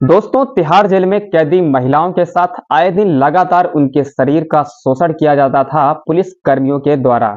दोस्तों, तिहाड़ जेल में कैदी महिलाओं के साथ आए दिन लगातार उनके शरीर का शोषण किया जाता था पुलिस कर्मियों के द्वारा।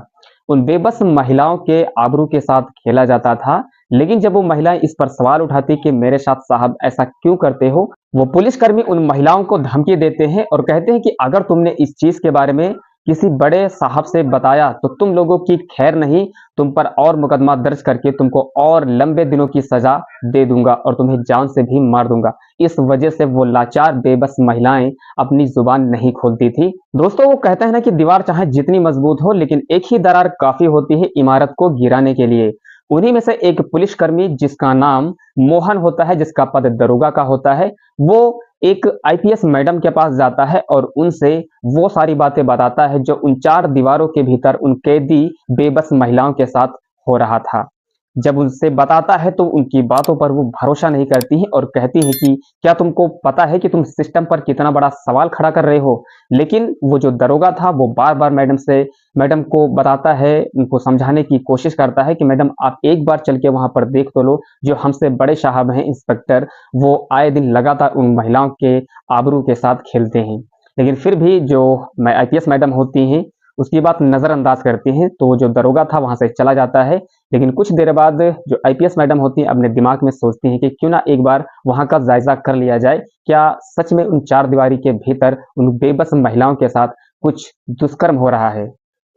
उन बेबस महिलाओं के आबरू के साथ खेला जाता था। लेकिन जब वो महिलाएं इस पर सवाल उठाती कि मेरे साथ साहब ऐसा क्यों करते हो, वो पुलिसकर्मी उन महिलाओं को धमकी देते हैं और कहते हैं कि अगर तुमने इस चीज के बारे में किसी बड़े साहब से बताया तो तुम लोगों की खैर नहीं, तुम पर और मुकदमा दर्ज करके तुमको और लंबे दिनों की सजा दे दूंगा और तुम्हें जान से भी मार दूंगा। इस वजह से वो लाचार बेबस महिलाएं अपनी जुबान नहीं खोलती थी। दोस्तों, वो कहते हैं ना कि दीवार चाहे जितनी मजबूत हो लेकिन एक ही दरार काफी होती है इमारत को गिराने के लिए। उन्हीं में से एक पुलिसकर्मी जिसका नाम मोहन होता है, जिसका पद दरोगा का होता है, वो एक आईपीएस मैडम के पास जाता है और उनसे वो सारी बातें बताता है जो उन चार दीवारों के भीतर उन कैदी बेबस महिलाओं के साथ हो रहा था। जब उनसे बताता है तो उनकी बातों पर वो भरोसा नहीं करती हैं और कहती हैं कि क्या तुमको पता है कि तुम सिस्टम पर कितना बड़ा सवाल खड़ा कर रहे हो। लेकिन वो जो दरोगा था वो बार बार मैडम को बताता है, उनको समझाने की कोशिश करता है कि मैडम आप एक बार चल के वहां पर देख तो लो, जो हमसे बड़े साहब हैं इंस्पेक्टर, वो आए दिन लगातार उन महिलाओं के आबरू के साथ खेलते हैं। लेकिन फिर भी जो आईपीएस मैडम होती हैं उसकी बात नजरअंदाज करती हैं, तो जो दरोगा था वहां से चला जाता है। लेकिन कुछ देर बाद जो आईपीएस मैडम होती हैं अपने दिमाग में सोचती हैं कि क्यों ना एक बार वहां का जायजा कर लिया जाए, क्या सच में उन चार दीवारी के भीतर उन बेबस महिलाओं के साथ कुछ दुष्कर्म हो रहा है।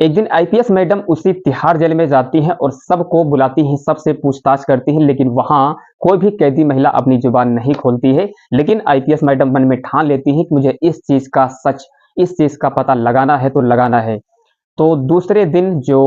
एक दिन आईपीएस मैडम उसी तिहाड़ जेल में जाती हैं और सबको बुलाती हैं, सबसे पूछताछ करती हैं, लेकिन वहां कोई भी कैदी महिला अपनी जुबान नहीं खोलती है। लेकिन आईपीएस मैडम मन में ठान लेती हैं कि मुझे इस चीज का पता लगाना है तो लगाना है। तो दूसरे दिन जो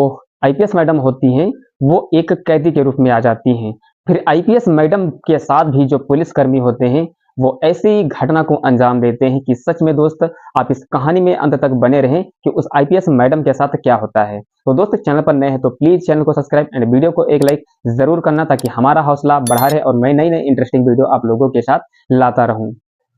आईपीएस मैडम होती हैं वो एक कैदी के रूप में आ जाती हैं। फिर आईपीएस मैडम के साथ भी जो पुलिसकर्मी होते हैं वो ऐसी घटना को अंजाम देते हैं कि सच में दोस्त, आप इस कहानी में अंत तक बने रहें कि उस आईपीएस मैडम के साथ क्या होता है। तो दोस्त, चैनल पर नए हैं तो प्लीज चैनल को सब्सक्राइब एंड वीडियो को एक लाइक जरूर करना, ताकि हमारा हौसला बढ़ा रहे और मैं नई नई इंटरेस्टिंग वीडियो आप लोगों के साथ लाता रहूं।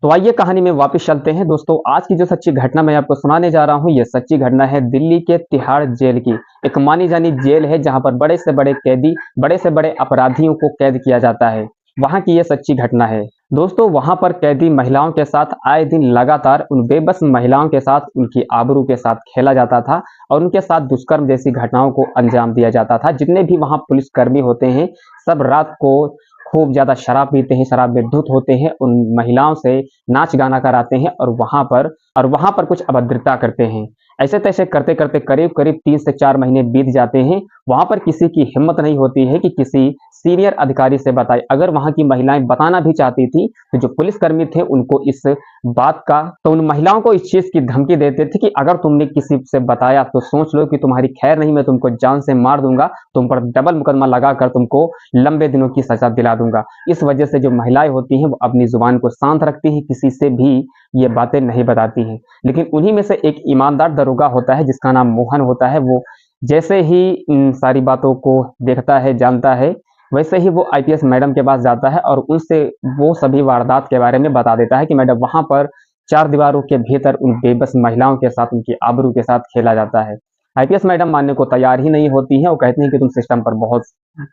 तो आइए कहानी में वापस चलते हैं। दोस्तों, आज की जो सच्ची घटना मैं आपको सुनाने जा रहा हूँ, ये सच्ची घटना है दिल्ली के तिहाड़ जेल की। एक मानी जानी जेल है जहां पर बड़े से बड़े कैदी, बड़े से बड़े अपराधियों को कैद किया जाता है। वहां की ये सच्ची घटना है। दोस्तों, वहां पर कैदी महिलाओं के साथ आए दिन लगातार उन बेबस महिलाओं के साथ उनकी आबरू के साथ खेला जाता था और उनके साथ दुष्कर्म जैसी घटनाओं को अंजाम दिया जाता था। जितने भी वहां पुलिसकर्मी होते हैं सब रात को खूब ज्यादा शराब पीते हैं, शराब में धुत होते हैं, उन महिलाओं से नाच गाना कराते हैं और वहां पर कुछ अभद्रता करते हैं। ऐसे तैसे करते करते करीब करीब 3 से 4 महीने बीत जाते हैं। वहां पर किसी की हिम्मत नहीं होती है कि किसी सीनियर अधिकारी से बताए। अगर वहां की महिलाएं बताना भी चाहती थी तो जो पुलिसकर्मी थे उनको इस बात का, तो उन महिलाओं को इस चीज की धमकी देते थे कि अगर तुमने किसी से बताया तो सोच लो कि तुम्हारी खैर नहीं, मैं तुमको जान से मार दूंगा, तुम पर डबल मुकदमा लगाकर तुमको लंबे दिनों की सजा दिला दूंगा। इस वजह से जो महिलाएं होती हैं वो अपनी जुबान को शांत रखती हैं, किसी से भी ये बातें नहीं बताती हैं। लेकिन उन्हीं में से एक ईमानदार दरोगा होता है जिसका नाम मोहन होता है। वो जैसे ही इन सारी बातों को देखता है, जानता है, वैसे ही वो आईपीएस मैडम के पास जाता है और उनसे वो सभी वारदात के बारे में बता देता है कि मैडम, वहां पर चार दीवारों के भीतर उन बेबस महिलाओं के साथ, उनकी आबरू के साथ खेला जाता है। आईपीएस मैडम मानने को तैयार ही नहीं होती है। वो कहती हैं कि तुम सिस्टम पर बहुत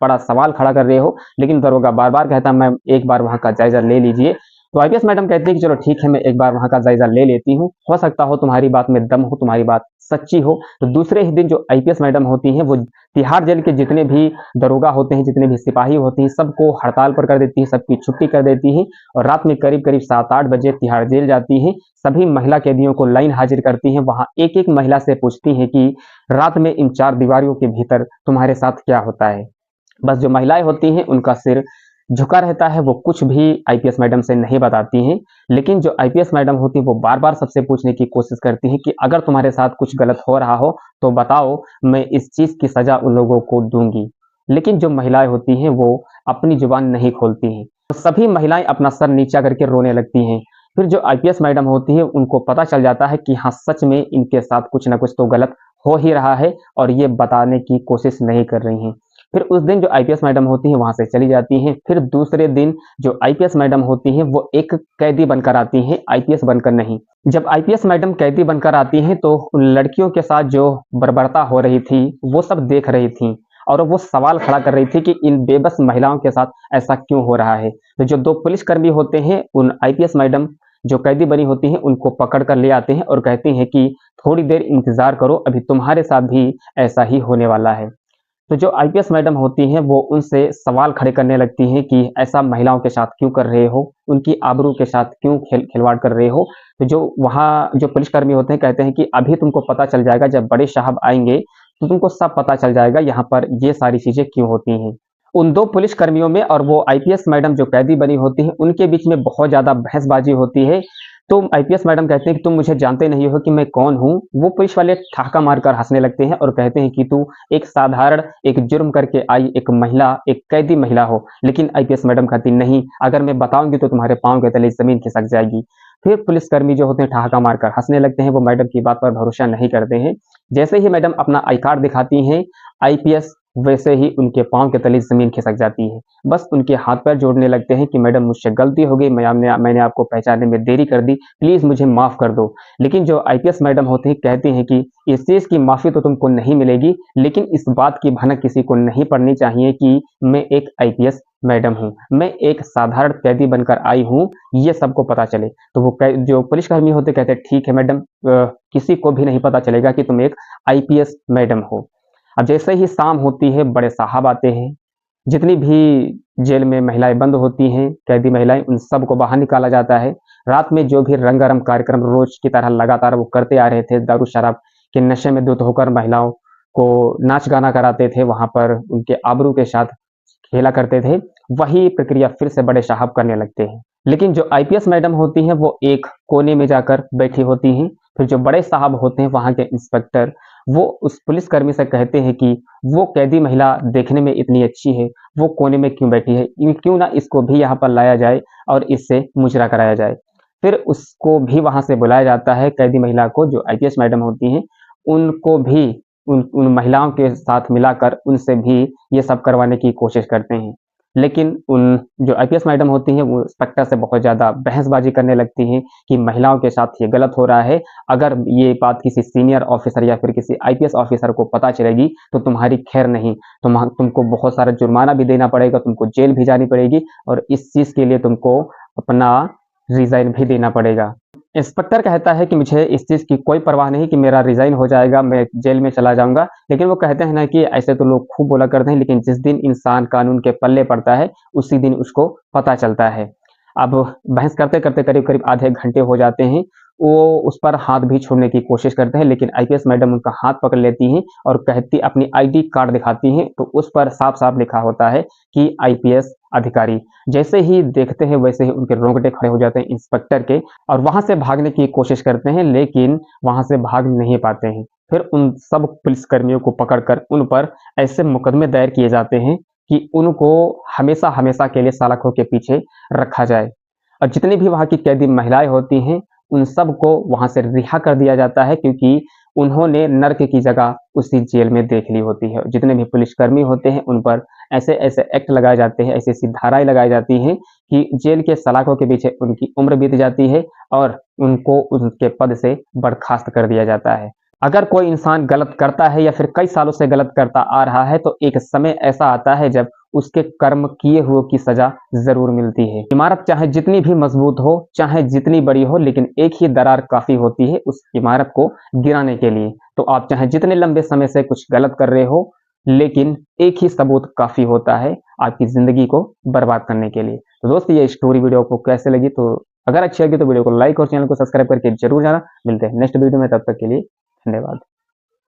बड़ा सवाल खड़ा कर रहे हो। लेकिन दरोगा बार बार कहता है, मैम एक बार वहां का जायजा ले लीजिए। तो आईपीएस मैडम कहती है कि चलो ठीक है, मैं एक बार वहां का जायजा ले लेती हूँ, हो सकता हो तुम्हारी बात में दम हो, तुम्हारी बात सच्ची हो। तो दूसरे ही दिन जो आईपीएस मैडम होती हैं वो तिहाड़ जेल के जितने भी दरोगा होते हैं, जितने भी सिपाही होते हैं, सबको हड़ताल पर कर देती है, सबकी छुट्टी कर देती है और रात में करीब करीब 7-8 बजे तिहाड़ जेल जाती है। सभी महिला कैदियों को लाइन हाजिर करती हैं। वहां एक एक महिला से पूछती हैं कि रात में इन चार दीवारों के भीतर तुम्हारे साथ क्या होता है। बस जो महिलाएं होती हैं उनका सिर झुका रहता है, वो कुछ भी आईपीएस मैडम से नहीं बताती हैं। लेकिन जो आईपीएस मैडम होती है वो बार बार सबसे पूछने की कोशिश करती है कि अगर तुम्हारे साथ कुछ गलत हो रहा हो तो बताओ, मैं इस चीज की सजा उन लोगों को दूंगी। लेकिन जो महिलाएं होती हैं वो अपनी जुबान नहीं खोलती हैं। तो सभी महिलाएं अपना सर नीचा करके रोने लगती हैं। फिर जो आईपीएस मैडम होती है उनको पता चल जाता है कि हाँ, सच में इनके साथ कुछ ना कुछ तो गलत हो ही रहा है और ये बताने की कोशिश नहीं कर रही हैं। फिर उस दिन जो आईपीएस मैडम होती हैं वहां से चली जाती हैं। फिर दूसरे दिन जो आईपीएस मैडम होती हैं वो एक कैदी बनकर आती हैं, आईपीएस बनकर नहीं। जब आईपीएस मैडम कैदी बनकर आती हैं तो उन लड़कियों के साथ जो बर्बरता हो रही थी वो सब देख रही थी। और वो सवाल खड़ा कर रही थी कि इन बेबस महिलाओं के साथ ऐसा क्यों हो रहा है। तो जो 2 पुलिसकर्मी होते हैं, उन आईपीएस मैडम जो कैदी बनी होती हैं, उनको पकड़ कर ले आते हैं और कहती हैं कि थोड़ी देर इंतज़ार करो, अभी तुम्हारे साथ भी ऐसा ही होने वाला है। तो जो आईपीएस मैडम होती हैं, वो उनसे सवाल खड़े करने लगती हैं कि ऐसा महिलाओं के साथ क्यों कर रहे हो? उनकी आबरू के साथ क्यों खिलवाड़ कर रहे हो? तो जो वहाँ जो पुलिसकर्मी होते हैं, कहते हैं कि अभी तुमको पता चल जाएगा, जब बड़े साहब आएँगे, तो तुमको सब पता चल जाएगा, यहाँ पर ये सारी चीज़ें क्यों होती हैं। उन 2 पुलिसकर्मियों में और वो आईपीएस मैडम जो कैदी बनी होती हैं, उनके बीच में बहुत ज़्यादा बहसबाजी होती है। तो आईपीएस मैडम कहते हैं कि तुम मुझे जानते नहीं हो कि मैं कौन हूँ? वो पुलिस वाले ठहाका मारकर हँसने लगते हैं और कहते हैं कि तू एक साधारण एक जुर्म करके आई एक महिला, एक कैदी महिला हो। लेकिन आईपीएस मैडम कहती नहीं, अगर मैं बताऊँगी तो तुम्हारे पाँव के तले ज़मीन खिसक जाएगी। फिर पुलिसकर्मी जो होते हैं ठहाका मारकर हँसने लगते हैं, वो मैडम की बात पर भरोसा नहीं करते हैं। जैसे ही मैडम अपना आई कार्ड दिखाती हैं, आईपीएस वैसे ही उनके पाँव के तले ज़मीन खिसक जाती है। बस उनके हाथ-पैर जोड़ने लगते हैं कि मैडम मुझसे गलती हो गई, मैंने आपको पहचानने में देरी कर दी, प्लीज़ मुझे माफ़ कर दो। लेकिन जो आईपीएस मैडम होती हैं, कहती हैं कि इस चीज़ की माफ़ी तो तुमको नहीं मिलेगी, लेकिन इस बात की भनक किसी को नहीं पड़नी चाहिए कि मैं एक आईपीएस मैडम हूँ, मैं एक साधारण कैदी बनकर आई हूँ, ये सबको पता चले। तो वो जो पुलिसकर्मी होते कहते हैं, ठीक है मैडम, किसी को भी नहीं पता चलेगा कि तुम एक आईपीएस मैडम हो। अब जैसे ही शाम होती है, बड़े साहब आते हैं। जितनी भी जेल में महिलाएँ बंद होती हैं, कैदी महिलाएँ, उन सबको बाहर निकाला जाता है। रात में जो भी रंगारंग कार्यक्रम रोज़ की तरह लगातार वो करते आ रहे थे, दारू-शराब के नशे में धुत होकर महिलाओं को नाच-गाना कराते थे, वहाँ पर उनके आबरू के साथ खेला करते थे, वही प्रक्रिया फिर से बड़े साहब करने लगते हैं। लेकिन जो आईपीएस मैडम होती हैं, वो एक कोने में जाकर बैठी होती हैं। फिर जो बड़े साहब होते हैं, वहाँ के इंस्पेक्टर, वो उस पुलिसकर्मी से कहते हैं कि वो कैदी महिला देखने में इतनी अच्छी है, वो कोने में क्यों बैठी है? क्यों ना इसको भी यहाँ पर लाया जाए और इससे मुजरा कराया जाए। फिर उसको भी वहाँ से बुलाया जाता है, कैदी महिला को, जो आईपीएस मैडम होती हैं, उनको भी उन उन महिलाओं के साथ मिलाकर उनसे भी ये सब करवाने की कोशिश करते हैं। लेकिन उन जो आईपीएस मैडम होती हैं, वो इंस्पेक्टर से बहुत ज़्यादा बहसबाजी करने लगती हैं कि महिलाओं के साथ ये गलत हो रहा है। अगर ये बात किसी सीनियर ऑफ़िसर या फिर किसी आईपीएस ऑफ़िसर को पता चलेगी, तो तुम्हारी खैर नहीं। तुमको बहुत सारा जुर्माना भी देना पड़ेगा, तुमको जेल भी जानी पड़ेगी और इस चीज़ के लिए तुमको अपना रिज़ाइन भी देना पड़ेगा। इंस्पेक्टर कहता है कि मुझे इस चीज़ की कोई परवाह नहीं कि मेरा रिज़ाइन हो जाएगा, मैं जेल में चला जाऊँगा। लेकिन वो कहते हैं ना कि ऐसे तो लोग खूब बोला करते हैं, लेकिन जिस दिन इंसान कानून के पल्ले पड़ता है, उसी दिन उसको पता चलता है। अब बहस करते-करते करीब-करीब आधे घंटे हो जाते हैं। वो उस पर हाथ भी छोड़ने की कोशिश करते हैं, लेकिन आईपीएस मैडम उनका हाथ पकड़ लेती हैं और कहती अपनी आईडी कार्ड दिखाती हैं, तो उस पर साफ-साफ लिखा होता है कि आईपीएस अधिकारी। जैसे ही देखते हैं, वैसे ही उनके रोंगटे खड़े हो जाते हैं इंस्पेक्टर के और वहाँ से भागने की कोशिश करते हैं, लेकिन वहाँ से भाग नहीं पाते हैं। फिर उन सब पुलिसकर्मियों को पकड़कर उन पर ऐसे मुकदमे दायर किए जाते हैं कि उनको हमेशा-हमेशा के लिए सलाखों के पीछे रखा जाए। और जितनी भी वहाँ की कैदी महिलाएँ होती हैं, उन सबको वहाँ से रिहा कर दिया जाता है, क्योंकि उन्होंने नर्क की जगह उसी जेल में देख ली होती है। जितने भी पुलिसकर्मी होते हैं, उन पर ऐसे-ऐसे एक्ट लगाए जाते हैं, ऐसी-ऐसी धाराएँ लगाई जाती हैं कि जेल के सलाखों के पीछे उनकी उम्र बीत जाती है और उनको उनके पद से बर्खास्त कर दिया जाता है। अगर कोई इंसान गलत करता है या फिर कई सालों से गलत करता आ रहा है, तो एक समय ऐसा आता है जब उसके कर्म किए हुए की सज़ा ज़रूर मिलती है। इमारत चाहे जितनी भी मज़बूत हो, चाहे जितनी बड़ी हो, लेकिन एक ही दरार काफ़ी होती है उस इमारत को गिराने के लिए। तो आप चाहे जितने लंबे समय से कुछ गलत कर रहे हो, लेकिन एक ही सबूत काफ़ी होता है आपकी ज़िंदगी को बर्बाद करने के लिए। तो दोस्त, ये स्टोरी वीडियो आपको कैसे लगी? तो अगर अच्छी लगी तो वीडियो को लाइक और चैनल को सब्सक्राइब करके ज़रूर जाना। मिलते हैं नेक्स्ट वीडियो में, तब तक के लिए धन्यवाद।